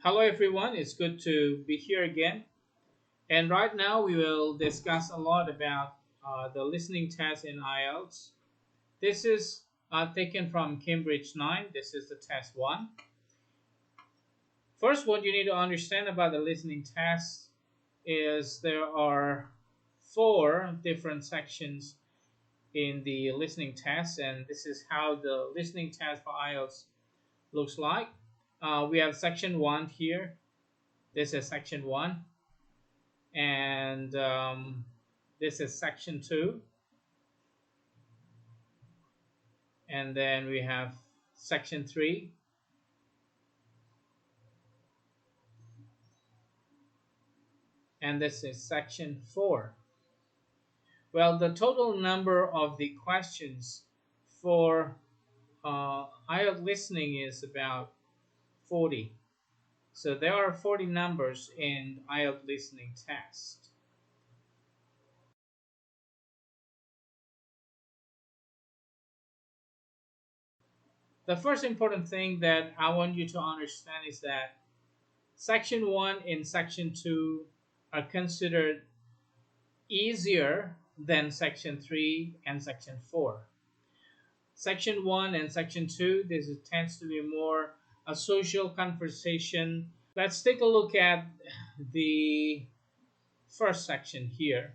Hello everyone, it's good to be here again. And right now we will discuss a lot about the listening test in IELTS. This is taken from Cambridge 9. This is the test 1. First, what you need to understand about the listening test is there are four different sections in the listening test, and this is how the listening test for IELTS looks like. We have section 1 here. This is section 1. And this is section 2, and then we have section 3, and this is section 4. Well, the total number of the questions for IELTS listening is about 40. So there are 40 numbers in IELTS listening test. The first important thing that I want you to understand is that section 1 and section 2 are considered easier than section 3 and section 4. Section 1 and section 2, this tends to be more a social conversation. Let's take a look at the first section here.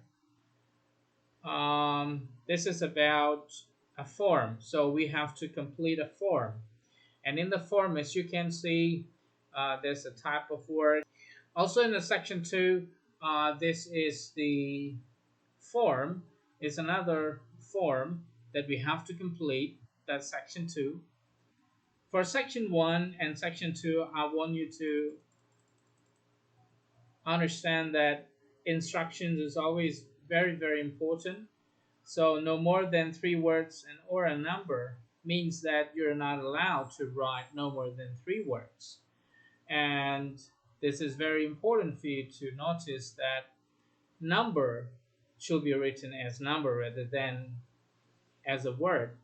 This is about a form, so we have to complete a form. And in the form, as you can see, there's a type of word. Also in the section 2, this is the form, is another form that we have to complete. That's section 2. For section 1 and section 2, I want you to understand that instructions is always very important. So no more than 3 words and or a number means that you're not allowed to write no more than 3 words. And this is very important for you to notice that number should be written as number rather than as a word.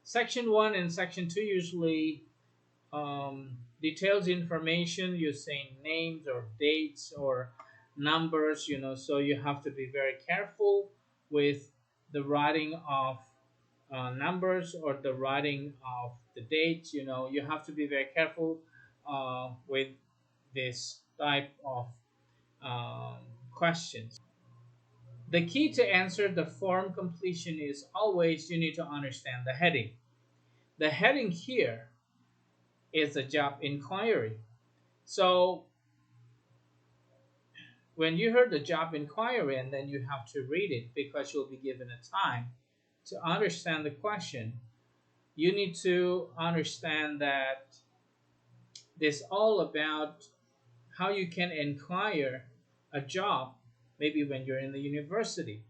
Section 1 and section 2 usually details information using names or dates or numbers, so you have to be very careful with the writing of numbers or the writing of the dates. You have to be very careful with this type of um, questions. The key to answer the form completion is always you need to understand the heading. The heading here is a job inquiry. So when you heard the job inquiry and then you have to read it because you'll be given a time to understand the question, you need to understand that this all about how you can inquire a job maybe when you're in the university.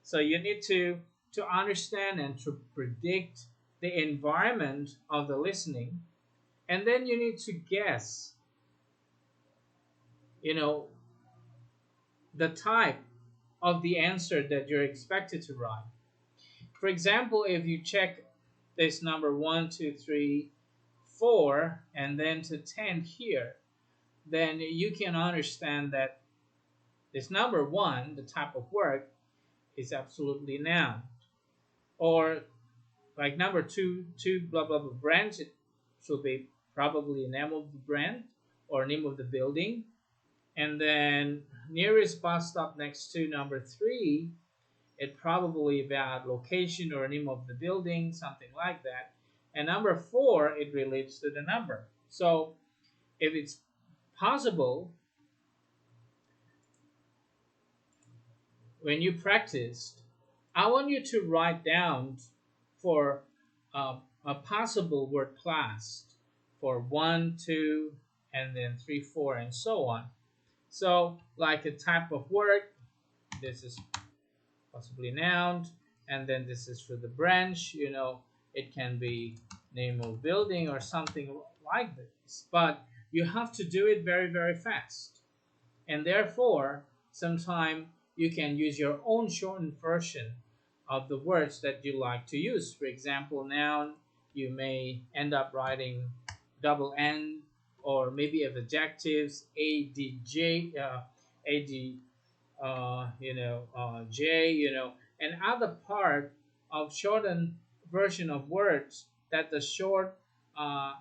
So you need to understand and to predict the environment of the listening, and then you need to guess you know the type of the answer that you're expected to write. For example, if you check this number 1, 2, 3, 4, and then to 10 here, then you can understand that this number 1, the type of word, is absolutely noun. Or like number 2, 2 blah blah blah branch, it should be probably the name of the brand or name of the building. And then nearest bus stop next to number 3, it probably about location or name of the building, something like that. And number 4, it relates to the number. So if it's possible, when you practiced, I want you to write down for a possible word class for 1, 2, and then 3, 4, and so on. So like a type of word, this is possibly noun, and then this is for the branch. It can be name of building or something like this, but you have to do it very fast, and therefore sometimes you can use your own shortened version of the words that you like to use. For example, noun, you may end up writing double N, or maybe of adjectives, adj, ad, j, and other part of shortened version of words that the short, uh,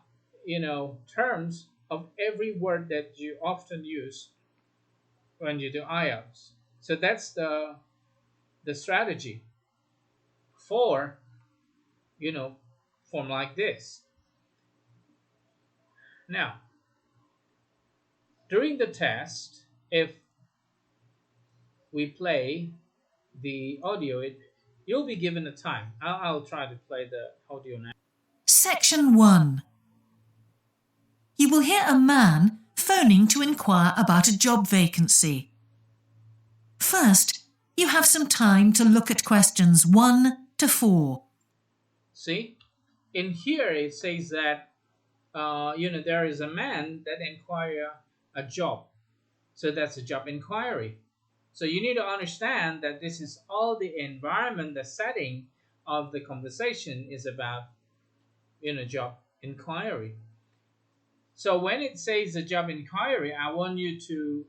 terms of every word that you often use when you do IELTS. So that's the strategy for, you know, form like this. Now, during the test, if we play the audio, you'll be given a time. I'll try to play the audio now. Section 1. You will hear a man phoning to inquire about a job vacancy. First, you have some time to look at questions 1 to 4. See, in here it says that there is a man that inquire a job. So that's a job inquiry. So you need to understand that this is all the environment, the setting of the conversation is about, job inquiry. So when it says a job inquiry, I want you to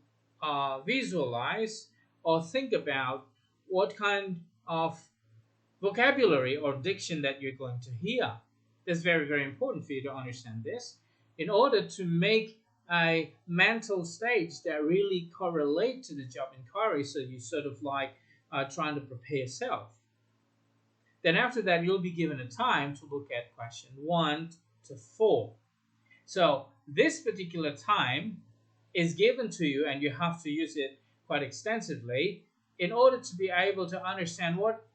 visualize or think about what kind of vocabulary or diction that you're going to hear. That's very, very important for you to understand this in order to make a mental stage that really correlate to the job inquiry. So you sort of like trying to prepare yourself. Then after that, you'll be given a time to look at question 1 to 4. So this particular time is given to you and you have to use it quite extensively in order to be able to understand what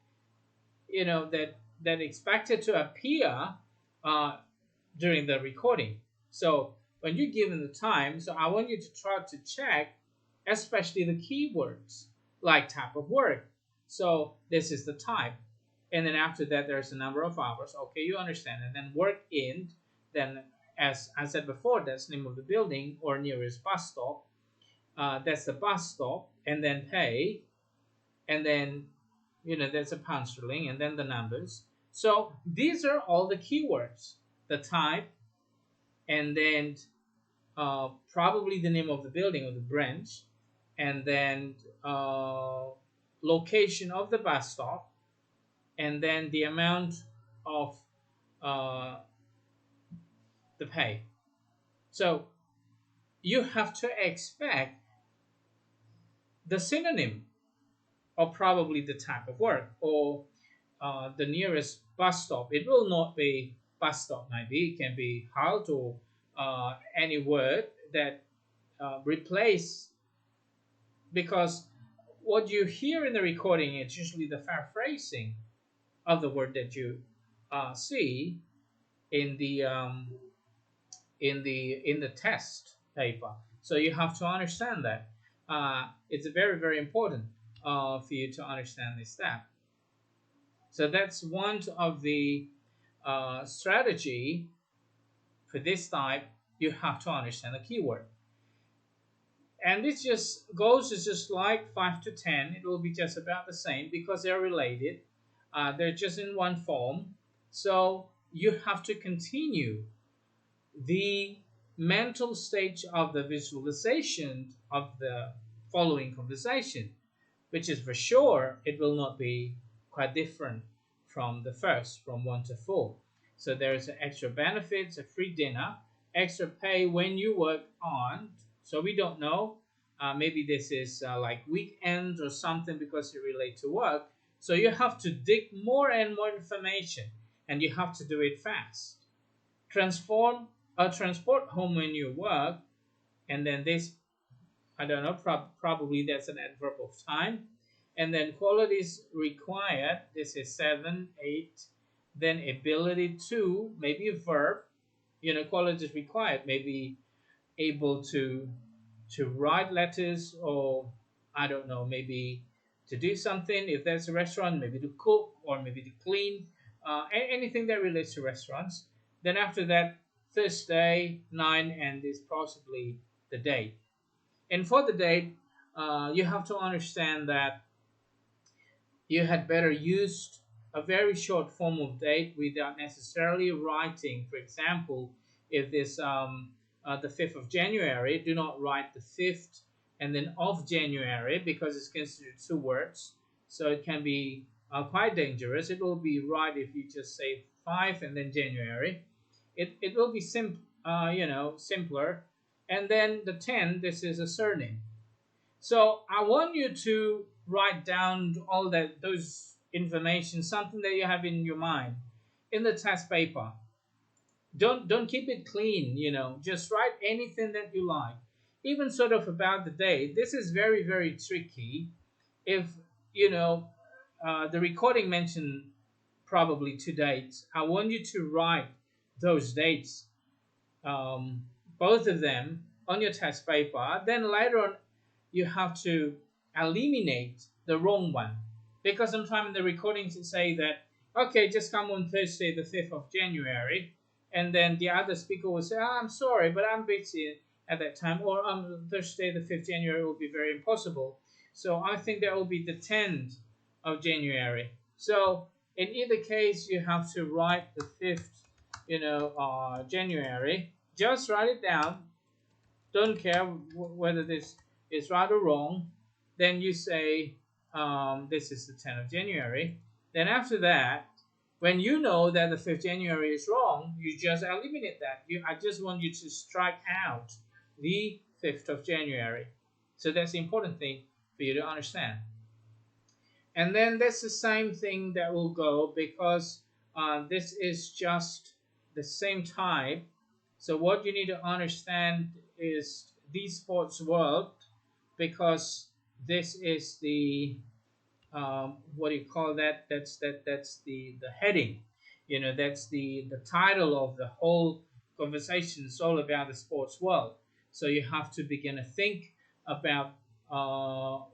that expected to appear uh, during the recording. So when you're given the time, so I want you to try to check, especially the keywords like type of work. So this is the type, and then after that there's a number of hours. Okay, you understand, and then work in. Then as I said before, that's the name of the building or nearest bus stop. That's the bus stop, and then pay, and then there's a pound sterling and then the numbers. So these are all the keywords, the type, and then probably the name of the building or the branch, and then location of the bus stop, and then the amount of uh, the pay. So you have to expect the synonym or probably the type of work or the nearest bus stop. It will not be bus stop, maybe it can be halt or any word that replace, because what you hear in the recording is usually the paraphrasing of the word that you see in the in the test paper. So you have to understand that it's very, very important for you to understand this step. So that's one of the strategy for this type. You have to understand the keyword, and this just goes is just like 5 to 10. It will be just about the same because they're related. They're just in one form. So you have to continue the mental stage of the visualization of the following conversation, which is for sure it will not be quite different from the first, from 1 to 4. So there's an extra benefits, a free dinner, extra pay when you work on. So we don't know. Maybe this is like weekends or something because you relate to work. So you have to dig more and more information, and you have to do it fast. Transform transport home when you work, and then this, I don't know, probably that's an adverb of time. And then qualities required, this is 7, 8. Then ability to, maybe a verb, qualities required, maybe able to write letters, or I don't know, maybe to do something. If there's a restaurant, maybe to cook or maybe to clean, anything that relates to restaurants. Then after that, Thursday, 9, and is possibly the date. And for the date, you have to understand that you had better use a very short form of date without necessarily writing. For example, if this the 5th of January, do not write the 5th and then of January because it's considered two words. So it can be quite dangerous. It will be right if you just say 5 and then January. It will be simpler. And then the 10, this is a surname. So I want you to write down all that those information, something that you have in your mind, in the test paper. Don't keep it clean. Just write anything that you like, even sort of about the day. This is very very tricky. If you know the recording mentioned probably two dates, I want you to write those dates, um, both of them, on your test paper. Then later on, you have to eliminate the wrong one, because sometimes in the recordings it say that, okay, just come on Thursday the 5th of January, and then the other speaker will say, I'm sorry, but I'm busy at that time, or Thursday the 5th January will be very impossible. So I think that will be the 10th of January. So in either case, you have to write the 5th, January. Just write it down. Don't care whether this is right or wrong. Then you say, this is the 10th of January. Then after that, when you know that the 5th January is wrong, you just eliminate that. I just want you to strike out the 5th of January. So that's the important thing for you to understand. And then that's the same thing that will go, because this is just the same type. So what you need to understand is the sports world, because this is the, what do you call that? That's the heading. That's the title of the whole conversation. It's all about the sports world. So you have to begin to think about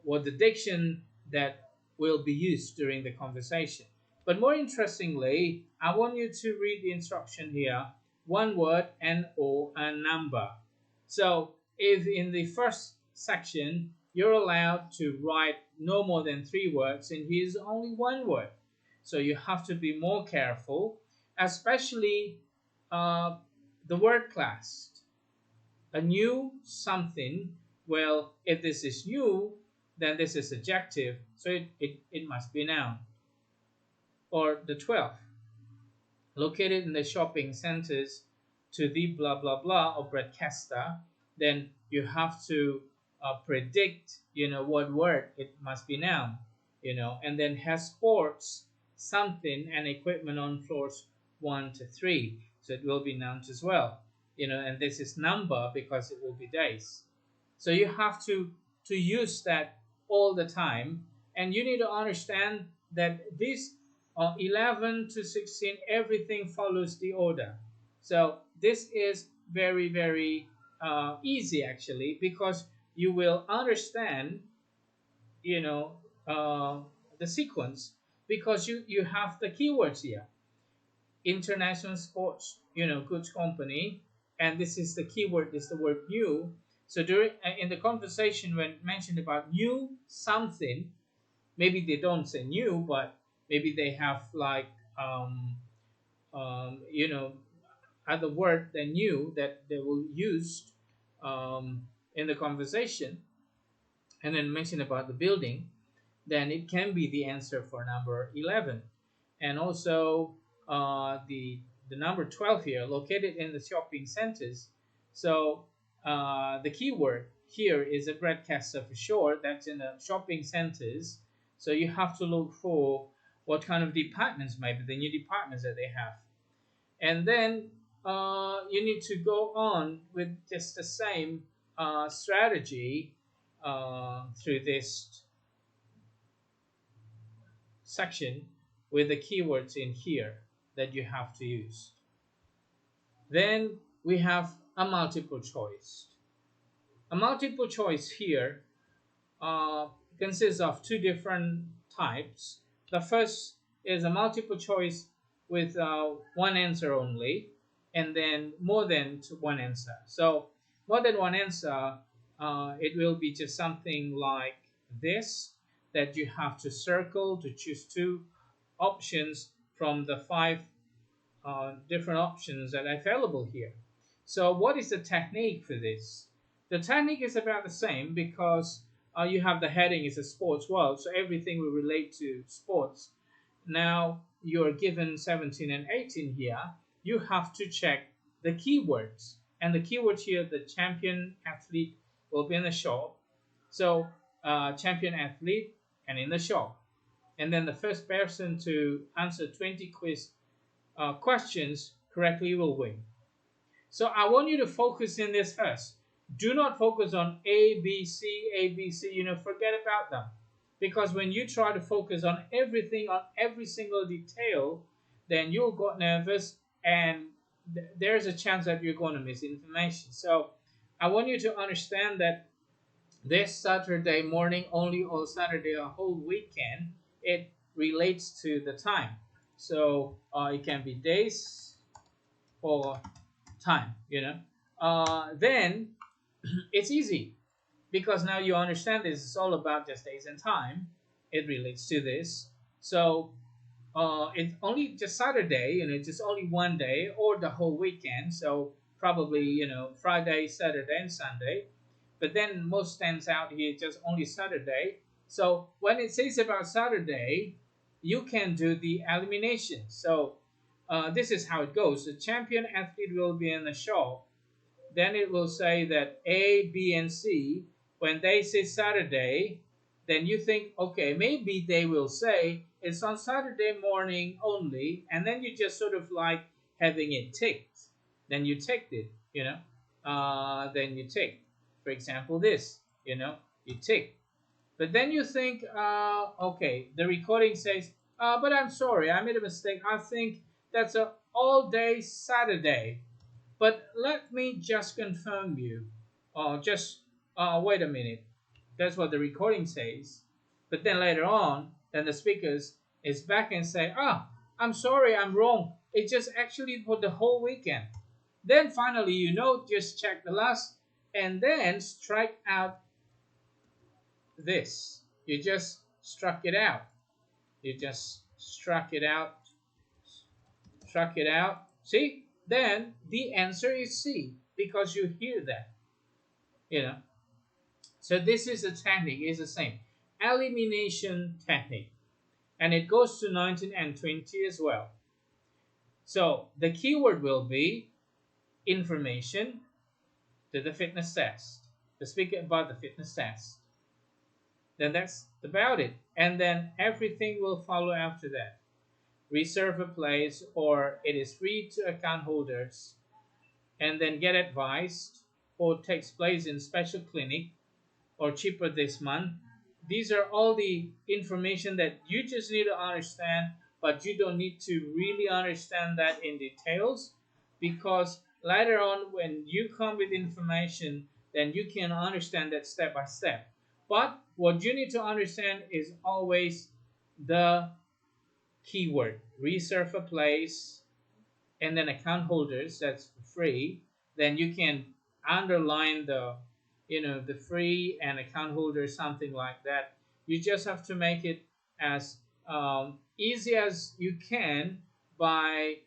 what the diction that will be used during the conversation. But more interestingly, I want you to read the instruction here. One word and or a number. So if in the first section you're allowed to write no more than three words, and here's only one word. So you have to be more careful, especially uh, the word class. A new something. Well, if this is new, then this is adjective, so it must be noun. Or the 12th, located in the shopping centers to the blah blah blah or broadcaster, then you have to predict, what word it must be noun, and then has sports something and equipment on floors 1 to 3, so it will be nouns as well, and this is number because it will be days. So you have to use that all the time, and you need to understand that this 11 to 16, everything follows the order. So this is very very easy actually, because you will understand, you know uh, the sequence, because you have the keywords here. International sports, goods company, and this is the keyword, is the word new. So during in the conversation, when mentioned about new something, maybe they don't say new, but maybe they have like, um, you know other word than new that they will use in the conversation, and then mention about the building, then it can be the answer for number 11. And also the number 12 here, located in the shopping centers. So the keyword here is a broadcaster for sure, that's in the shopping centers. So you have to look for what kind of departments, maybe the new departments that they have. And then you need to go on with just the same strategy through this section with the keywords in here that you have to use. Then we have a multiple choice. A multiple choice here uh, consists of two different types. The first is a multiple choice with one answer only, and then more than one answer. So more than one answer, it will be just something like this, that you have to circle to choose two options from the five different options that are available here. So, what is the technique for this? The technique is about the same because you have the heading is a sports world, so everything will relate to sports. Now you're given 17 and 18 here. You have to check the keywords, and the keywords here, the champion athlete will be in the shop. So, champion athlete and in the shop, and then the first person to answer 20 quiz questions correctly will win. So I want you to focus in this first. Do not focus on A, B, C, A, B, C. Forget about them. Because when you try to focus on everything, on every single detail, then you'll get nervous and there's a chance that you're going to miss information. So I want you to understand that this Saturday morning only or Saturday a whole weekend, it relates to the time. So it can be days or time. Then it's easy because now you understand this is all about just days and time. It relates to this. So it's only just Saturday, just only one day or the whole weekend. So probably, Friday, Saturday, and Sunday. But then most stands out here just only Saturday. So when it says about Saturday, you can do the elimination. So this is how it goes. The champion athlete will be in the show, then it will say that A, B, and C, when they say Saturday, then you think, okay, maybe they will say it's on Saturday morning only, and then you just sort of like having it ticked. Then you ticked it, then you tick. For example, this, you tick. But then you think, okay, the recording says, but I'm sorry, I made a mistake. I think that's a all day Saturday. But let me just confirm you. Just wait a minute. That's what the recording says. But then later on, then the speakers is back and say, I'm sorry, I'm wrong. It's just actually for the whole weekend. Then finally, just check the last and then strike out this. You just struck it out. You just struck it out. See? Then the answer is C because you hear that, you know. So this is the technique, is the same. Elimination technique. And it goes to 19 and 20 as well. So the keyword will be information to the fitness test. To speak about the fitness test. Then that's about it. And then everything will follow after that. Reserve a place or it is free to account holders, and then get advised or takes place in special clinic or cheaper this month. These are all the information that you just need to understand, but you don't need to really understand that in details because later on when you come with information, then you can understand that step by step. But what you need to understand is always the keyword reserve a place and then account holders, that's free. Then you can underline the free and account holder, something like that. You just have to make it as easy as you can by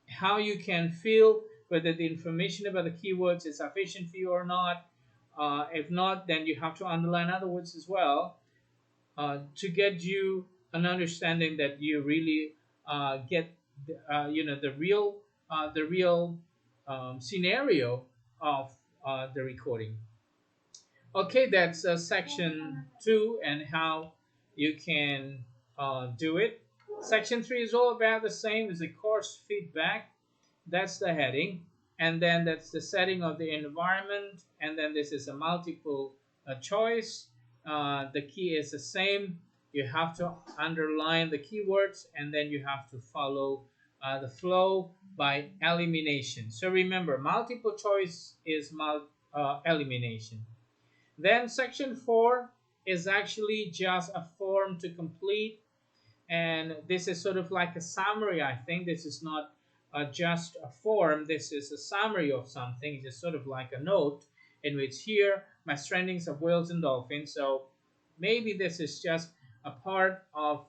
how you can feel whether the information about the keywords is sufficient for you or not. If not, then you have to underline other words as well to get you an understanding that you really get the real scenario of the recording. Okay, that's section 2 and how you can do it. Section 3 is all about the same as the course feedback. That's the heading, and then that's the setting of the environment, and then this is a multiple choice. The key is the same. You have to underline the keywords and then you have to follow the flow by elimination. So remember, multiple choice is elimination. Then section 4 is actually just a form to complete, and this is sort of like a summary. I think this is not just a form, this is a summary of something, just sort of like a note in which here my strandings of whales and dolphins. So maybe this is just a part of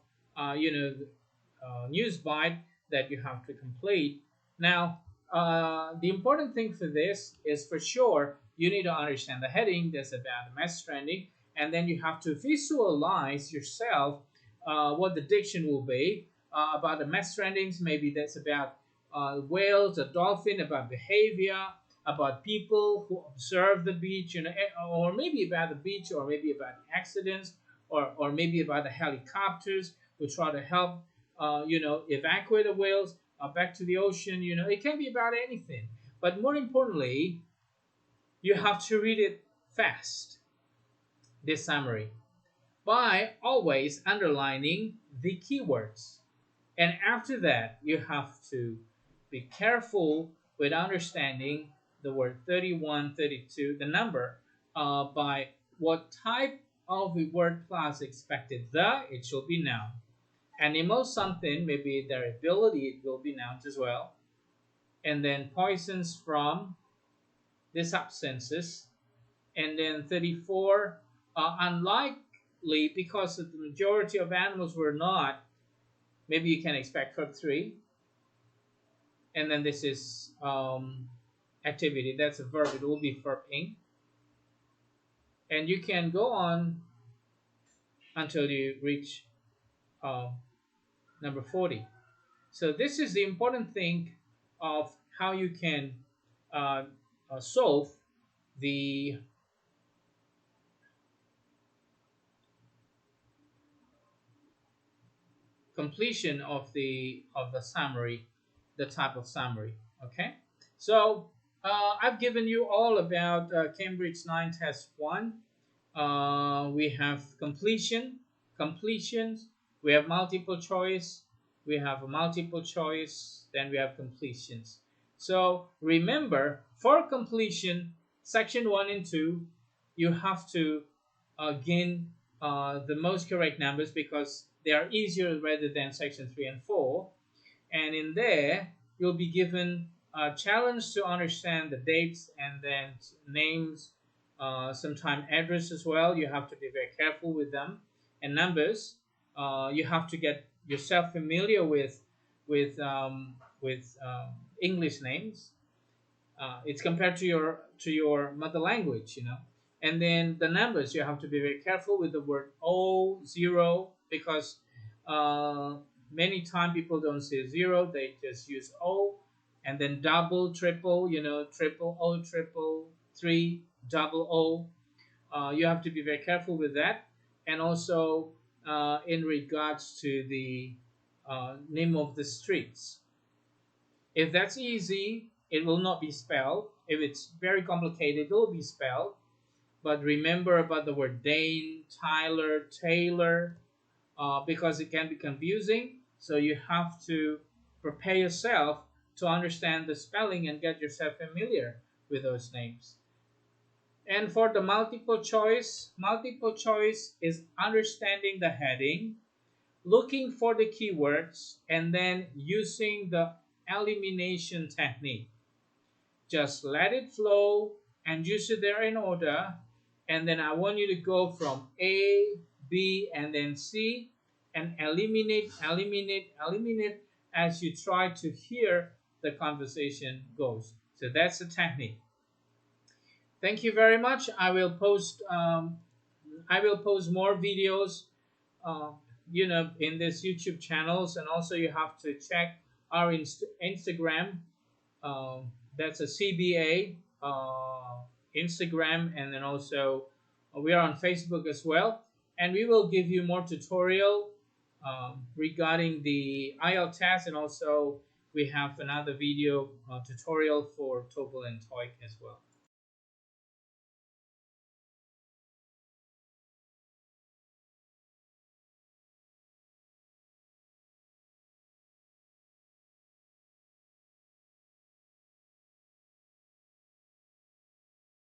news bite that you have to complete. Now the important thing for this is for sure you need to understand the heading that's about the mass trending, and then you have to visualize yourself what the diction will be about the mass trendings. Maybe that's about whales, a dolphin, about behavior, about people who observe the beach, or maybe about the beach, or maybe about accidents, or maybe about the helicopters who try to help, evacuate the whales back to the ocean. It can be about anything. But more importantly, you have to read it fast, this summary, by always underlining the keywords. And after that, you have to be careful with understanding the word 31, 32, the number, by what type of a word class expected. It should be noun. Animal, something, maybe their ability, it will be nouns as well. And then poisons from the substances. And then 34, unlikely, because the majority of animals were not, maybe you can expect verb 3. And then this is activity, that's a verb, it will be verb ing. And you can go on until you reach uh, number 40. So this is the important thing of how you can uh, solve the completion of the summary, the type of summary. Okay, so I've given you all about Cambridge 9 Test 1. We have completions, we have multiple choice, we have a multiple choice, then we have completions. So remember, for completion, section 1 and 2, you have to gain the most correct numbers because they are easier rather than section 3 and 4. And in there, you'll be given a challenge to understand the dates and then names, sometime address as well. You have to be very careful with them, and numbers. You have to get yourself familiar with English names. It's compared to your mother language, And then the numbers, you have to be very careful with the word O, zero, because uh, many times people don't say zero, they just use O. And then double, triple, triple O, triple, three, double O. You have to be very careful with that. And also in regards to the name of the streets. If that's easy, it will not be spelled. If it's very complicated, it will be spelled. But remember about the word Dane, Tyler, Taylor, because it can be confusing. So you have to prepare yourself to understand the spelling and get yourself familiar with those names. And for the multiple choice is understanding the heading, looking for the keywords, and then using the elimination technique. Just let it flow and use it there in order. And then I want you to go from A, B, and then C, and eliminate as you try to hear the conversation goes. So that's the technique. Thank you very much. I will post more videos, uh, in this YouTube channels, and also you have to check our Instagram. That's a CBA Instagram, and then also we are on Facebook as well. And we will give you more tutorial regarding the IELTS test, and also we have another video tutorial for TOEFL and TOEIC as well.